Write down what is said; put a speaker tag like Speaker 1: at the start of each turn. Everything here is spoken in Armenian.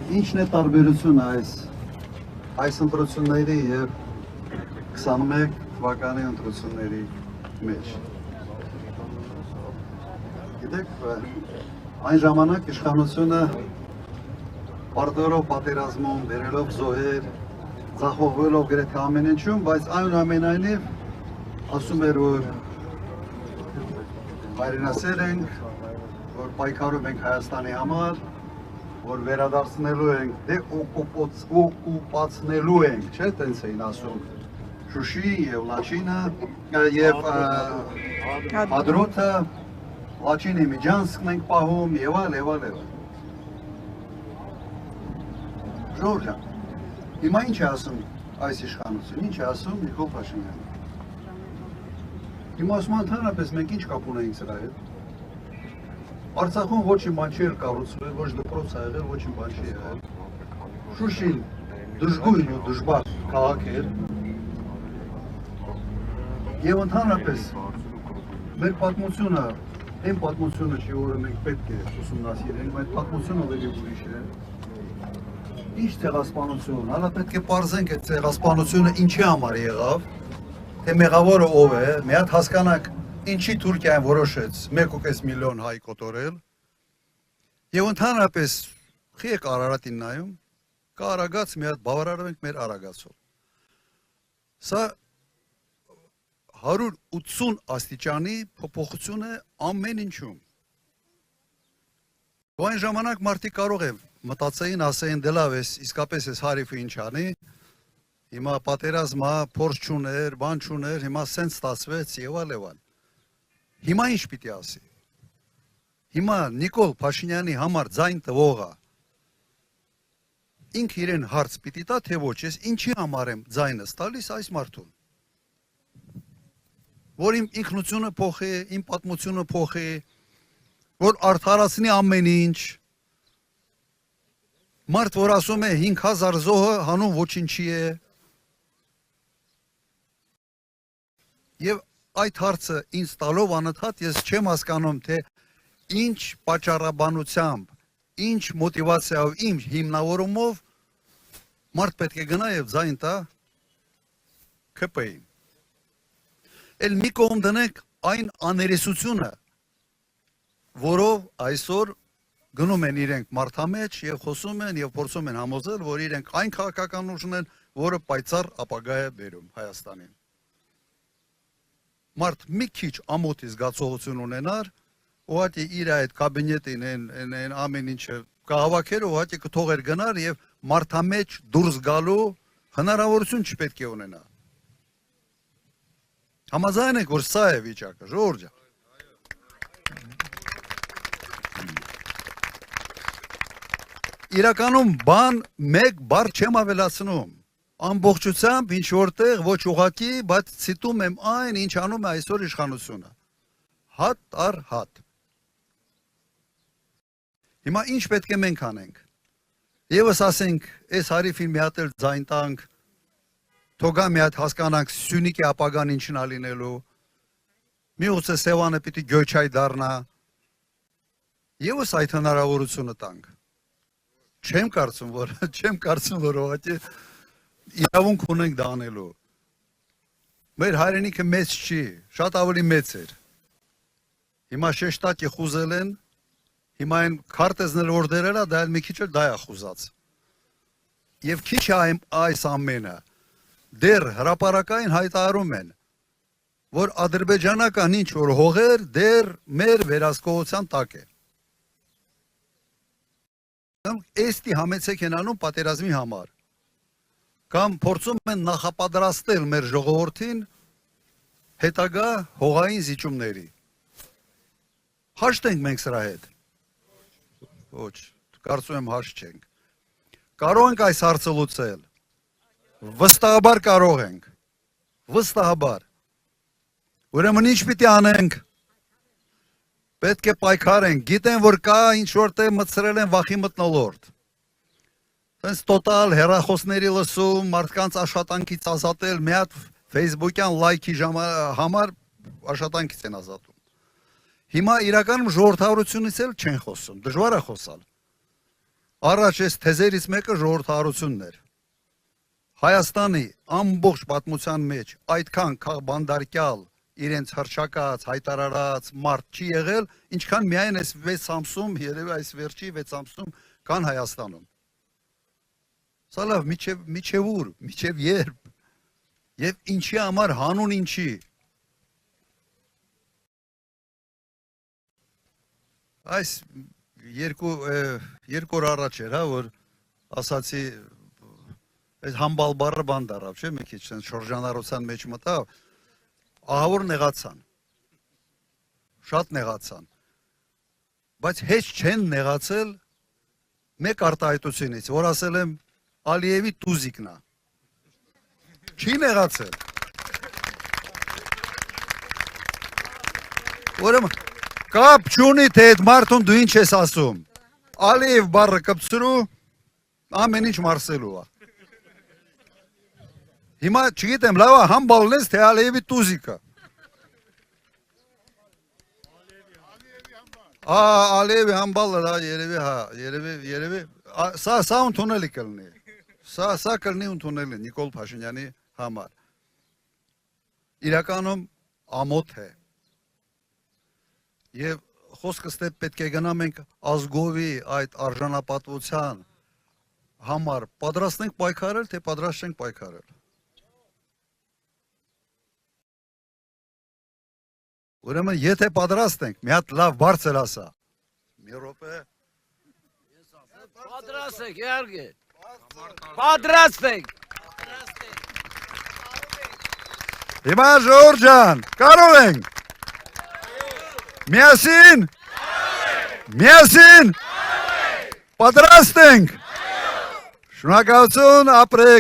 Speaker 1: Ինչն է տարբերությունը այս ընտրությունների եւ 21 թվականի ընտրությունների մեջ։ Գիտեք, այն ժամանակ իշխանությունը պարտերով պատերազմում, բերելով զոհեր, ձախողվելով գրեթե ամեն ինչում, բայց այնուամենայնիվ ասում էր, որ հայրենասեր ենք, որ պայքարում ենք Հայաստանի համար, որ վերադարձնելու ենք, օկուպացնելու ենք, չէ՞, տենց էին ասում Շուշի եւ Լաչինը եւ Հադրութը, Լաչինի Միջանցքն ենք պահում եւ այլ։ Ժողովուրդ ջան, հիմա ինչ է ասում այս իշխանությունը, ինչ է ասում Նիկոլ Փաշինյանը։ Հիմա ասում ընդհանրապես մենք ինչ կապ ունենք սրա հետ։ Արցախում ոչինչ բան չի կառուցվել, ոչ դպրոց ա եղել, ոչինչ բան չի եղել։ Շուշին դժգույն ու դժբախտ քաղաք էր։ Եվ ընդհանրապես մեր պատմությունը, այն պատմությունը չի, որը մենք պետք է ուսումնասիրենք, բայց պատմությունը ավելի ուրիշ է։ Ինչ ցեղասպանություն, հələ պետք է պարզենք այդ ցեղասպանությունը ինչի համար եղավ, թե մեղավորը ով է, մի հատ հասկանանք ինչի Թուրքիան որոշեց 1.5 միլիոն հայ կոտորել, եւ ընդհանրապես խի եք Արարատին նայում, կա Արագած, մի հատ բավարարվենք մեր Արագածով։ Սա 180 աստիճանի փոփոխություն է ամեն ինչում։ Այն ժամանակ մարդիկ կարող է մտածեին, ասեին դե լավ է, իսկապես էս հարիվը ինչ անի, հիմա պատերազմ է, փորձ չուներ, բան չուներ, հիմա սենց ստացվեց եւ այլ։ Հիմա ինչ պիտի ասի։ Հիմա Նիկոլ Փաշինյանի համար ձայն տվողը ինքը իրեն հարց պիտի տա, թե ոչ, ես ինչի համար եմ ձայնս տալիս այս մարդուն։ Որ իմ ինքնությունը փոխի, իմ պատմությունը փոխի, որ արդարացնի ամեն ինչ։ Մարդ, որ ասում է 5000 զոհը հանուն ոչինչի է։ Եվ այդ հարցը ինձ տալով անընդհատ ես չեմ հասկանում, թե ինչ պատճառաբանությամբ, ինչ մոտիվացիայով, ինչ հիմնավորումով մարդ պետք է գնա եւ ձայն տա ԿՊ-ին։ Էլ մի կողմ դնենք այն աներեսությունը, որով այսօր գնում են իրենք մարդամեջ եւ խոսում են եւ փորձում են համոզել, որ իրենք այն քաղաքական ուժն են, որը պայծառ ապագա է բերում Հայաստանին։ Մարդ մի քիչ ամոթի զգացողություն ունենար, ուղղակի իր այդ կաբինետին այն ամեն ինչը կհավաքեր, ուղղակի կթողեր գնար եւ մարդամեջ դուրս գալու հնարավորություն չպետք է ունենա։ Համաձայն եք, որ սա է վիճակը, ժողովուրդ ջան։ Իրականում բան մեկ բառ չեմ ավելացնում։ Ամբողջությամբ ինչ որտեղ ոչ ուղղակի, բայց ցիտում եմ այն, ինչ անում է այսօր իշխանությունը։ Հատ առ հատ։ Հիմա ինչ պետք է մենք անենք։ Եվս ասենք, այս հարիվին մի հատ էլ ձայն տանք, թողա մի հատ հասկանանք Սյունիքի ապագան ինչն ա լինելու։ Միգուցե Սևանը պիտի գյոչայ դառնա։ Եվս այդ հնարավորությունը տանք։ Չեմ կարծում, որ ուղղակի իրավունք ունենք դա անելու։ Մեր հայրենիքը մեծ չի, շատ ավելի մեծ էր։ Հիմա շեշտակի խուզել են, հիմա այն քարտեզները որ դերել է, դա էլ մի քիչ էլ դա է խուզած։ Եվ քիչ է այս ամենը, դեռ հրապարակային հայտարարում են, որ ադրբեջանական ինչ որ հողեր դեռ մեր վերահսկողության տակ է։ Էստի համեցեք են անում պատերազմի համար։ Կամ փորձում են նախապատրաստել մեր ժողովրդին հետագա հողային զիջումների։ Հաշտ ենք մենք սրա հետ։ Ոչ, կարծում եմ հաշտ չենք։ Կարող ենք այս հարցը լուծել։ Վստահաբար կարող ենք։ Վստահաբար։ Ուրեմն ինչ պիտի անենք։ Պետք է պայքարենք, գիտեն, որ կա ինչ որտեղ մտցրել են վախի մթնոլորտ։ Հենց տոտալ հեռախոսների լսում, մարդկանց աշխատանքից ազատել, մի հատ Facebook-յան լայքի համար աշխատանքից են ազատում։ Հիմա իրականում ժողովրդավարությունից էլ չեն խոսում, դժվար է խոսալ։ Առաջ այս թեզերից մեկը ժողովրդարությունն էր։ Հայաստանի ամբողջ պատմության մեջ այդքան բանդարկյալ իրենց հրճակած, հայտարարած մարդ չի եղել, ինչքան միայն այս 6 ամսում, երևի այս վերջի 6 ամսում կան Հայաստանում։ Սա լավ, միչև ուր, միչև երբ, եւ ինչի համար, հանուն ինչի։ Այս երկու օր առաջ էր, հա, որ ասացի այս համբալ բառը բան դարավ, չէ՞, մի քիչ շրջանառության մեջ մտավ, ահավոր նեղացան, շատ նեղացան, բայց հեչ չեն նեղացել մեկ արտահայտությունից, որ ասել եմ Ալիևի տուզիկն է, չի նեղացել, ուրեմն կապ չունի, թե այդ մարդուն դու ինչ ես ասում, Ալիև բառը կպցրու, ամեն ինչ մարսելու է։ Հիմա չգիտեմ, լավ է համբալն ես, թե Ալիևի տուզիկը։ Ալիևի համբալը, երևի, սա ընդունելի կլնի, սա կլնի ընդունելի Նիկոլ Փաշինյանի համար։ Իրականում ամոթ է։ Եվ խոսքս դե պետք է գնա մենք ազգովի այդ արժանապատվության համար պատրաստ ենք պայքարել, թե պատրաստ չենք պայքարել։ Ուրեմն եթե պատրաստ ենք, մի հատ լավ բարձր ասա։ Մի րոպե։
Speaker 2: Պատրաստ եք, իհարկե։ Պատրաստ եք։
Speaker 1: Հիմա Ժորժ ջան, կարող ենք։ Միասին։ Միասին։ Պատրաստ ենք։ Շնորհակալություն, ապրեք։